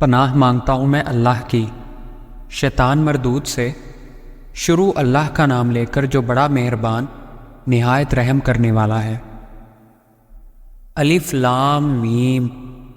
پناہ مانگتا ہوں میں اللہ کی شیطان مردود سے۔ شروع اللہ کا نام لے کر جو بڑا مہربان نہایت رحم کرنے والا ہے۔ الف لام میم۔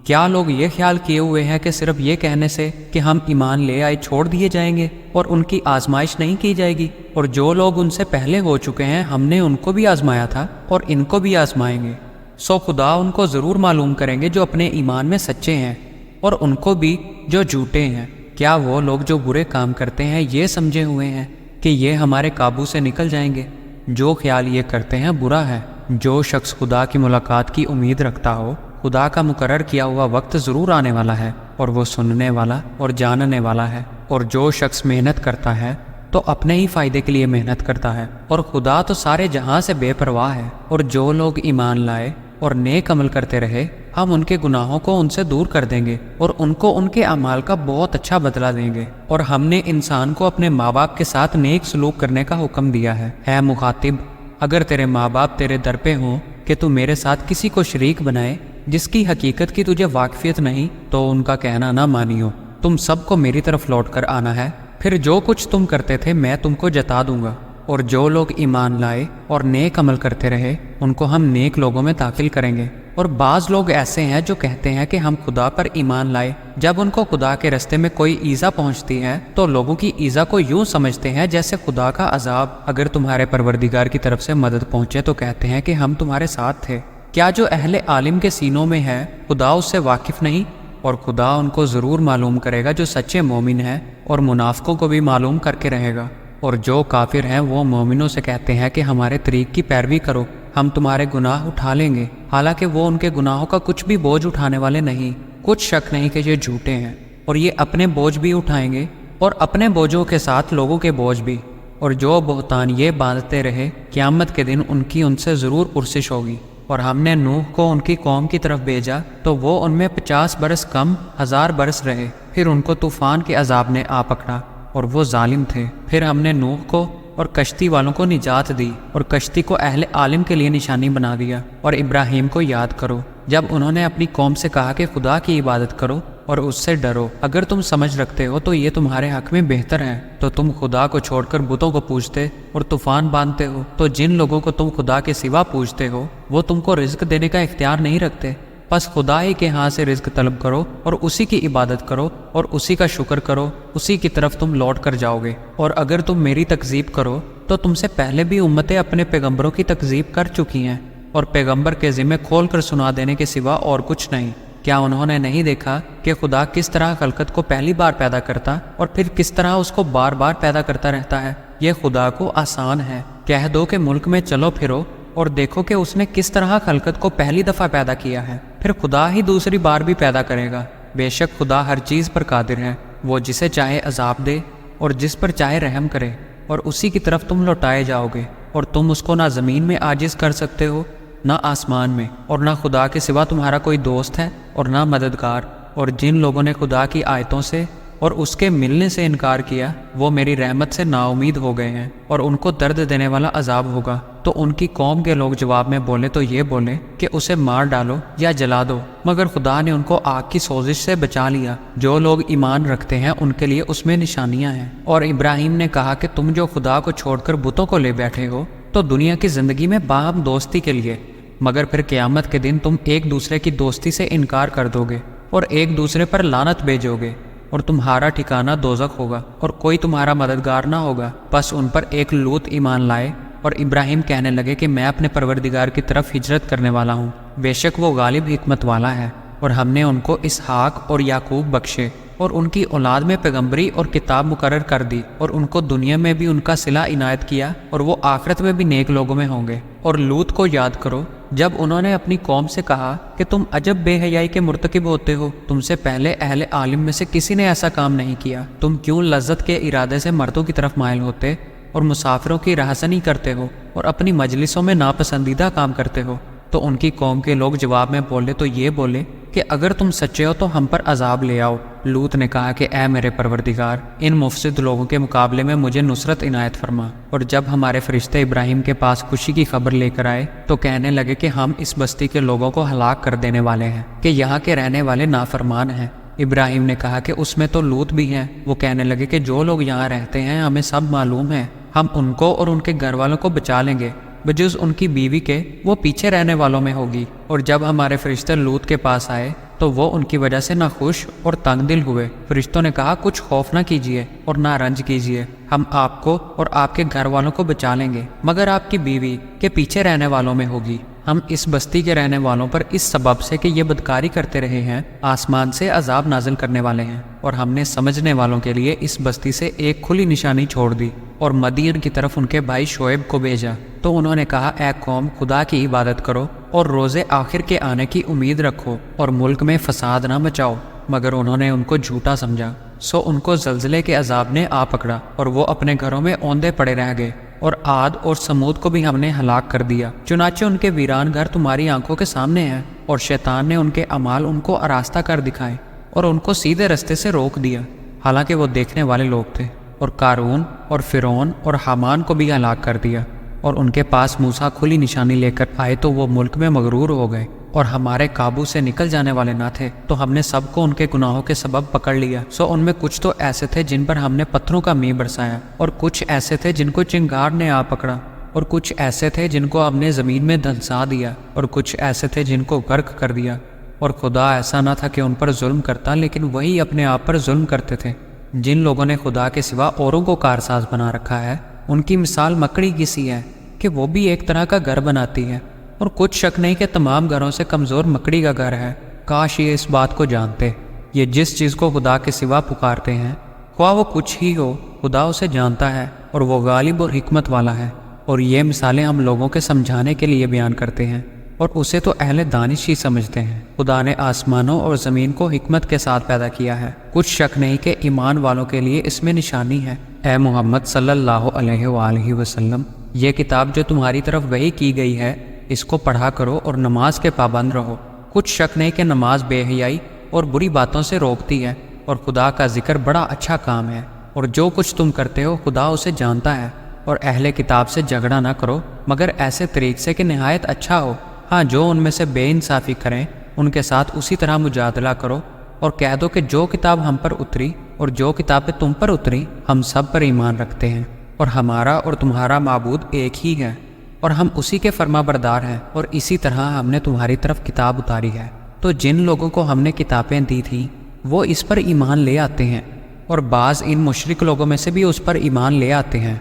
کیا لوگ یہ خیال کیے ہوئے ہیں کہ صرف یہ کہنے سے کہ ہم ایمان لے آئے چھوڑ دیے جائیں گے اور ان کی آزمائش نہیں کی جائے گی؟ اور جو لوگ ان سے پہلے ہو چکے ہیں ہم نے ان کو بھی آزمایا تھا اور ان کو بھی آزمائیں گے، سو خدا ان کو ضرور معلوم کریں گے جو اپنے ایمان میں سچے ہیں اور ان کو بھی جو جھوٹے ہیں۔ کیا وہ لوگ جو برے کام کرتے ہیں یہ سمجھے ہوئے ہیں کہ یہ ہمارے قابو سے نکل جائیں گے؟ جو خیال یہ کرتے ہیں برا ہے۔ جو شخص خدا کی ملاقات کی امید رکھتا ہو، خدا کا مقرر کیا ہوا وقت ضرور آنے والا ہے اور وہ سننے والا اور جاننے والا ہے۔ اور جو شخص محنت کرتا ہے تو اپنے ہی فائدے کے لیے محنت کرتا ہے، اور خدا تو سارے جہاں سے بے پرواہ ہے۔ اور جو لوگ ایمان لائے اور نیک عمل کرتے رہے، ہم ان کے گناہوں کو ان سے دور کر دیں گے اور ان کو ان کے اعمال کا بہت اچھا بدلہ دیں گے۔ اور ہم نے انسان کو اپنے ماں باپ کے ساتھ نیک سلوک کرنے کا حکم دیا ہے۔ اے مخاطب، اگر تیرے ماں باپ تیرے در پہ ہوں کہ تو میرے ساتھ کسی کو شریک بنائے جس کی حقیقت کی تجھے واقفیت نہیں، تو ان کا کہنا نہ مانیو۔ تم سب کو میری طرف لوٹ کر آنا ہے، پھر جو کچھ تم کرتے تھے میں تم کو جتا دوں گا۔ اور جو لوگ ایمان لائے اور نیک عمل کرتے رہے ان کو ہم نیک لوگوں میں داخل کریں گے۔ اور بعض لوگ ایسے ہیں جو کہتے ہیں کہ ہم خدا پر ایمان لائے، جب ان کو خدا کے رستے میں کوئی ایذا پہنچتی ہے تو لوگوں کی ایذا کو یوں سمجھتے ہیں جیسے خدا کا عذاب۔ اگر تمہارے پروردگار کی طرف سے مدد پہنچے تو کہتے ہیں کہ ہم تمہارے ساتھ تھے۔ کیا جو اہل عالم کے سینوں میں ہے خدا اس سے واقف نہیں؟ اور خدا ان کو ضرور معلوم کرے گا جو سچے مومن ہیں، اور منافقوں کو بھی معلوم کر کے رہے گا۔ اور جو کافر ہیں وہ مومنوں سے کہتے ہیں کہ ہمارے طریق کی پیروی کرو، ہم تمہارے گناہ اٹھا لیں گے، حالانکہ وہ ان کے گناہوں کا کچھ بھی بوجھ اٹھانے والے نہیں۔ کچھ شک نہیں کہ یہ جھوٹے ہیں، اور یہ اپنے بوجھ بھی اٹھائیں گے اور اپنے بوجھوں کے ساتھ لوگوں کے بوجھ بھی۔ اور جو بہتان یہ باندھتے رہے، قیامت کے دن ان سے ضرور پرسش ہوگی۔ اور ہم نے نوح کو ان کی قوم کی طرف بھیجا تو وہ ان میں 50 برس کم 1000 برس رہے، پھر ان کو طوفان کے عذاب نے آ پکڑا اور وہ ظالم تھے۔ پھر ہم نے نوح کو اور کشتی والوں کو نجات دی اور کشتی کو اہل عالم کے لیے نشانی بنا دیا۔ اور ابراہیم کو یاد کرو جب انہوں نے اپنی قوم سے کہا کہ خدا کی عبادت کرو اور اس سے ڈرو، اگر تم سمجھ رکھتے ہو تو یہ تمہارے حق میں بہتر ہے۔ تو تم خدا کو چھوڑ کر بتوں کو پوجتے اور طوفان باندھتے ہو، تو جن لوگوں کو تم خدا کے سوا پوجتے ہو وہ تم کو رزق دینے کا اختیار نہیں رکھتے۔ بس خدا ہی کے ہاں سے رزق طلب کرو اور اسی کی عبادت کرو اور اسی کا شکر کرو، اسی کی طرف تم لوٹ کر جاؤ گے۔ اور اگر تم میری تکذیب کرو تو تم سے پہلے بھی امتیں اپنے پیغمبروں کی تکذیب کر چکی ہیں، اور پیغمبر کے ذمہ کھول کر سنا دینے کے سوا اور کچھ نہیں۔ کیا انہوں نے نہیں دیکھا کہ خدا کس طرح خلقت کو پہلی بار پیدا کرتا اور پھر کس طرح اس کو بار بار پیدا کرتا رہتا ہے؟ یہ خدا کو آسان ہے۔ کہہ دو کہ ملک میں چلو پھرو اور دیکھو کہ اس نے کس طرح خلقت کو پہلی دفعہ پیدا کیا ہے، پھر خدا ہی دوسری بار بھی پیدا کرے گا۔ بے شک خدا ہر چیز پر قادر ہے، وہ جسے چاہے عذاب دے اور جس پر چاہے رحم کرے، اور اسی کی طرف تم لوٹائے جاؤ گے۔ اور تم اس کو نہ زمین میں عاجز کر سکتے ہو نہ آسمان میں، اور نہ خدا کے سوا تمہارا کوئی دوست ہے اور نہ مددگار۔ اور جن لوگوں نے خدا کی آیتوں سے اور اس کے ملنے سے انکار کیا وہ میری رحمت سے نا امید ہو گئے ہیں، اور ان کو درد دینے والا عذاب ہوگا۔ تو ان کی قوم کے لوگ جواب میں بولے تو یہ بولے کہ اسے مار ڈالو یا جلا دو، مگر خدا نے ان کو آگ کی سوزش سے بچا لیا۔ جو لوگ ایمان رکھتے ہیں ان کے لیے اس میں نشانیاں ہیں۔ اور ابراہیم نے کہا کہ تم جو خدا کو چھوڑ کر بتوں کو لے بیٹھے ہو تو دنیا کی زندگی میں باہم دوستی کے لیے، مگر پھر قیامت کے دن تم ایک دوسرے کی دوستی سے انکار کر دو گے اور ایک دوسرے پر لعنت بھیجو گے، اور تمہارا ٹھکانہ دوزخ ہوگا اور کوئی تمہارا مددگار نہ ہوگا۔ بس ان پر ایک لوط ایمان لائے، اور ابراہیم کہنے لگے کہ میں اپنے پروردگار کی طرف ہجرت کرنے والا ہوں، بے شک وہ غالب حکمت والا ہے۔ اور ہم نے ان کو اسحاق اور یعقوب بخشے، اور ان کی اولاد میں پیغمبری اور کتاب مقرر کر دی، اور ان کو دنیا میں بھی ان کا صلہ عنایت کیا، اور وہ آخرت میں بھی نیک لوگوں میں ہوں گے۔ اور لوط کو یاد کرو جب انہوں نے اپنی قوم سے کہا کہ تم عجب بے حیائی کے مرتکب ہوتے ہو، تم سے پہلے اہل عالم میں سے کسی نے ایسا کام نہیں کیا۔ تم کیوں لذت کے ارادے سے مردوں کی طرف مائل ہوتے اور مسافروں کی رہزنی کرتے ہو اور اپنی مجلسوں میں ناپسندیدہ کام کرتے ہو؟ تو ان کی قوم کے لوگ جواب میں بولے تو یہ بولے کہ اگر تم سچے ہو تو ہم پر عذاب لے آؤ۔ لوط نے کہا کہ اے میرے پروردگار، ان مفسد لوگوں کے مقابلے میں مجھے نصرت عنایت فرما۔ اور جب ہمارے فرشتے ابراہیم کے پاس خوشی کی خبر لے کر آئے تو کہنے لگے کہ ہم اس بستی کے لوگوں کو ہلاک کر دینے والے ہیں کہ یہاں کے رہنے والے نافرمان ہیں۔ ابراہیم نے کہا کہ اس میں تو لوط بھی ہیں۔ وہ کہنے لگے کہ جو لوگ یہاں رہتے ہیں ہمیں سب معلوم ہے، ہم ان کو اور ان کے گھر والوں کو بچا لیں گے، بجز ان کی بیوی کے وہ پیچھے رہنے والوں میں ہوگی۔ اور جب ہمارے فرشتے لوط کے پاس آئے تو وہ ان کی وجہ سے نہ خوش اور تنگ دل ہوئے۔ فرشتوں نے کہا کچھ خوف نہ کیجیے اور نہ رنج کیجیے، ہم آپ کو اور آپ کے گھر والوں کو بچا لیں گے، مگر آپ کی بیوی کے پیچھے رہنے والوں میں ہوگی۔ ہم اس بستی کے رہنے والوں پر اس سبب سے کہ یہ بدکاری کرتے رہے ہیں آسمان سے عذاب نازل کرنے والے ہیں، اور ہم نے سمجھنے والوں کے لیے اس بستی سے ایک کھلی نشانی چھوڑ دی اور مدین کی طرف ان کے بھائی شعیب کو بھیجا۔ تو انہوں نے کہا اے قوم، خدا کی عبادت کرو اور روز آخر کے آنے کی امید رکھو اور ملک میں فساد نہ مچاؤ، مگر انہوں نے ان کو جھوٹا سمجھا، سو ان کو زلزلے کے عذاب نے آ پکڑا اور وہ اپنے گھروں میں اوندے پڑے رہ گئے۔ اور عاد اور سمود کو بھی ہم نے ہلاک کر دیا، چنانچہ ان کے ویران گھر تمہاری آنکھوں کے سامنے ہیں، اور شیطان نے ان کے اعمال ان کو آراستہ کر دکھائے اور ان کو سیدھے رستے سے روک دیا، حالانکہ وہ دیکھنے والے لوگ تھے۔ اور قارون اور فرعون اور حامان کو بھی ہلاک کر دیا، اور ان کے پاس موسیٰ کھلی نشانی لے کر آئے تو وہ ملک میں مغرور ہو گئے اور ہمارے قابو سے نکل جانے والے نہ تھے، تو ہم نے سب کو ان کے گناہوں کے سبب پکڑ لیا۔ سو ان میں کچھ تو ایسے تھے جن پر ہم نے پتھروں کا میਂہ برسایا، اور کچھ ایسے تھے جن کو چنگار نے آ پکڑا، اور کچھ ایسے تھے جن کو ہم نے زمین میں دھنسا دیا، اور کچھ ایسے تھے جن کو غرق کر دیا۔ اور خدا ایسا نہ تھا کہ ان پر ظلم کرتا، لیکن وہی اپنے آپ پر ظلم کرتے تھے۔ جن لوگوں نے خدا کے سوا اوروں کو کارساز بنا رکھا ہے، ان کی مثال مکڑی کی سی ہے کہ وہ بھی ایک طرح کا گھر بناتی ہے، اور کچھ شک نہیں کہ تمام گھروں سے کمزور مکڑی کا گھر ہے۔ کاش یہ اس بات کو جانتے، یہ جس چیز کو خدا کے سوا پکارتے ہیں، خواہ وہ کچھ ہی ہو، خدا اسے جانتا ہے اور وہ غالب اور حکمت والا ہے۔ اور یہ مثالیں ہم لوگوں کے سمجھانے کے لیے بیان کرتے ہیں، اور اسے تو اہل دانش ہی سمجھتے ہیں۔ خدا نے آسمانوں اور زمین کو حکمت کے ساتھ پیدا کیا ہے، کچھ شک نہیں کہ ایمان والوں کے لیے اس میں نشانی ہے۔ اے محمد صلی اللہ علیہ وآلہ وسلم، یہ کتاب جو تمہاری طرف وحی کی گئی ہے، اس کو پڑھا کرو اور نماز کے پابند رہو۔ کچھ شک نہیں کہ نماز بے حیائی اور بری باتوں سے روکتی ہے، اور خدا کا ذکر بڑا اچھا کام ہے، اور جو کچھ تم کرتے ہو خدا اسے جانتا ہے۔ اور اہل کتاب سے جھگڑا نہ کرو، مگر ایسے طریق سے کہ نہایت اچھا ہو۔ ہاں، جو ان میں سے بے انصافی کریں ان کے ساتھ اسی طرح مجادلہ کرو، اور کہہ دو کہ جو کتاب ہم پر اتری اور جو کتابیں تم پر اتری، ہم سب پر ایمان رکھتے ہیں، اور ہمارا اور تمہارا معبود ایک ہی ہے، اور ہم اسی کے فرما بردار ہیں، اور اسی طرح ہم نے تمہاری طرف کتاب اتاری ہے۔ تو جن لوگوں کو ہم نے کتابیں دی تھیں وہ اس پر ایمان لے آتے ہیں، اور بعض ان مشرک لوگوں میں سے بھی اس پر ایمان لے آتے ہیں،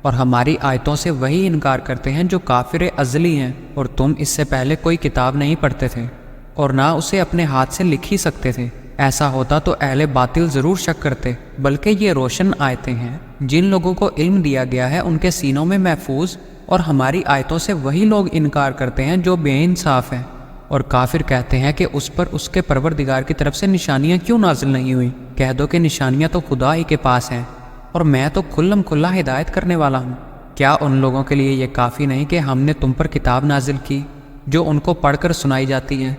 اور ہماری آیتوں سے وہی انکار کرتے ہیں جو کافر ازلی ہیں۔ اور تم اس سے پہلے کوئی کتاب نہیں پڑھتے تھے اور نہ اسے اپنے ہاتھ سے لکھ ہی سکتے تھے، ایسا ہوتا تو اہل باطل ضرور شک کرتے، بلکہ یہ روشن آیتیں ہیں۔ جن لوگوں کو علم دیا گیا ہے ان کے سینوں میں محفوظ، اور ہماری آیتوں سے وہی لوگ انکار کرتے ہیں جو بے انصاف ہیں، اور کافر کہتے ہیں کہ اس پر اس کے پروردگار کی طرف سے نشانیاں کیوں نازل نہیں ہوئی۔ کہہ دو کہ نشانیاں تو خدا ہی کے پاس ہیں، اور میں تو کھلم کھلا ہدایت کرنے والا ہوں۔ کیا ان لوگوں کے لیے یہ کافی نہیں کہ ہم نے تم پر کتاب نازل کی جو ان کو پڑھ کر سنائی جاتی ہے؟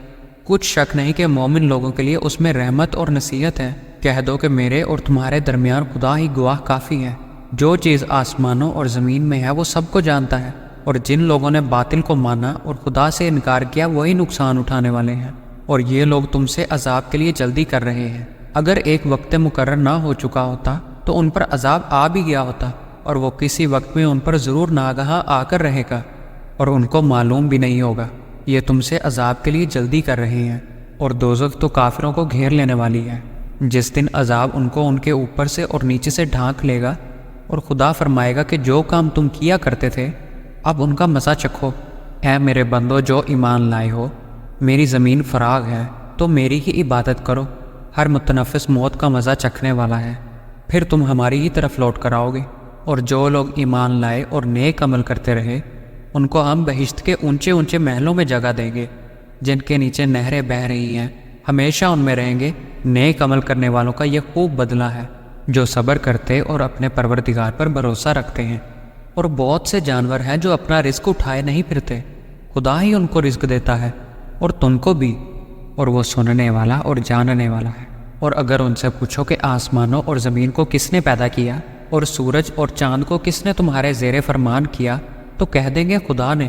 کچھ شک نہیں کہ مومن لوگوں کے لیے اس میں رحمت اور نصیحت ہے۔ کہہ دو کہ میرے اور تمہارے درمیان خدا ہی گواہ کافی ہے، جو چیز آسمانوں اور زمین میں ہے وہ سب کو جانتا ہے۔ اور جن لوگوں نے باطل کو مانا اور خدا سے انکار کیا وہی نقصان اٹھانے والے ہیں، اور یہ لوگ تم سے عذاب کے لیے جلدی کر رہے ہیں۔ اگر ایک وقت مقرر نہ ہو چکا ہوتا تو ان پر عذاب آ بھی گیا ہوتا، اور وہ کسی وقت میں ان پر ضرور ناگہاں آ کر رہے گا، اور ان کو معلوم بھی نہیں ہوگا۔ یہ تم سے عذاب کے لیے جلدی کر رہے ہیں، اور دوزخ تو کافروں کو گھیر لینے والی ہے۔ جس دن عذاب ان کو ان کے اوپر سے اور نیچے سے ڈھانک لے گا، اور خدا فرمائے گا کہ جو کام تم کیا کرتے تھے اب ان کا مزہ چکھو۔ اے میرے بندو جو ایمان لائے ہو، میری زمین فراغ ہے تو میری ہی عبادت کرو، ہر متنفس موت کا مزہ چکھنے والا ہے، پھر تم ہماری ہی طرف لوٹ کر آؤ گے۔ اور جو لوگ ایمان لائے اور نیک عمل کرتے رہے ان کو ہم بہشت کے اونچے اونچے محلوں میں جگہ دیں گے، جن کے نیچے نہریں بہہ رہی ہیں، ہمیشہ ان میں رہیں گے۔ نیک عمل کرنے والوں کا یہ خوب بدلہ ہے جو صبر کرتے اور اپنے پروردگار پر بھروسہ رکھتے ہیں۔ اور بہت سے جانور ہیں جو اپنا رزق اٹھائے نہیں پھرتے، خدا ہی ان کو رزق دیتا ہے اور تم کو بھی، اور وہ سننے والا اور جاننے والا ہے۔ اور اگر ان سے پوچھو کہ آسمانوں اور زمین کو کس نے پیدا کیا اور سورج اور چاند کو کس نے تمہارے زیر فرمان کیا، تو کہہ دیں گے خدا نے۔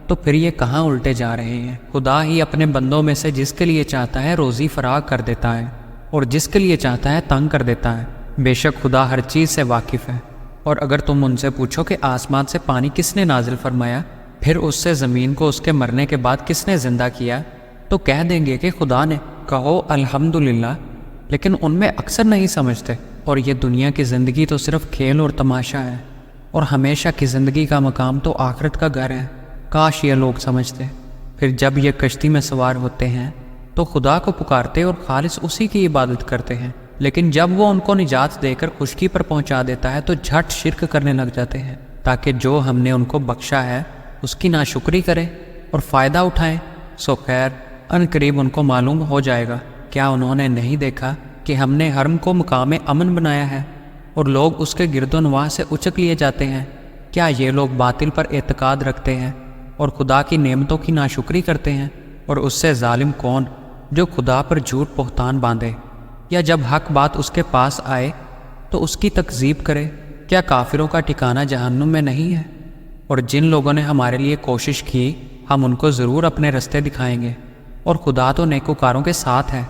تو پھر یہ کہاں الٹے جا رہے ہیں؟ خدا ہی اپنے بندوں میں سے جس کے لیے چاہتا ہے روزی فراغ کر دیتا ہے، اور جس کے لیے چاہتا ہے تنگ کر دیتا ہے۔ بے شک خدا ہر چیز سے واقف ہے۔ اور اگر تم ان سے پوچھو کہ آسمان سے پانی کس نے نازل فرمایا، پھر اس سے زمین کو اس کے مرنے کے بعد کس نے زندہ کیا، تو کہہ دیں گے کہ خدا نے۔ کہو الحمدللہ، لیکن ان میں اکثر نہیں سمجھتے۔ اور یہ دنیا کی زندگی تو صرف کھیل اور تماشا ہے، اور ہمیشہ کی زندگی کا مقام تو آخرت کا گھر ہے۔ کاش یہ لوگ سمجھتے۔ پھر جب یہ کشتی میں سوار ہوتے ہیں تو خدا کو پکارتے اور خالص اسی کی عبادت کرتے ہیں، لیکن جب وہ ان کو نجات دے کر خشکی پر پہنچا دیتا ہے تو جھٹ شرک کرنے لگ جاتے ہیں، تاکہ جو ہم نے ان کو بخشا ہے اس کی ناشکری کریں اور فائدہ اٹھائیں۔ سو خیر، ان قریب ان کو معلوم ہو جائے گا۔ کیا انہوں نے نہیں دیکھا کہ ہم نے حرم کو مقام امن بنایا ہے اور لوگ اس کے گرد و نواح سے اچک لیے جاتے ہیں؟ کیا یہ لوگ باطل پر اعتقاد رکھتے ہیں اور خدا کی نعمتوں کی ناشکری کرتے ہیں؟ اور اس سے ظالم کون جو خدا پر جھوٹ بہتان باندھے، یا جب حق بات اس کے پاس آئے تو اس کی تکذیب کرے؟ کیا کافروں کا ٹھکانہ جہنم میں نہیں ہے؟ اور جن لوگوں نے ہمارے لیے کوشش کی ہم ان کو ضرور اپنے رستے دکھائیں گے، اور خدا تو نیکوکاروں کے ساتھ ہے۔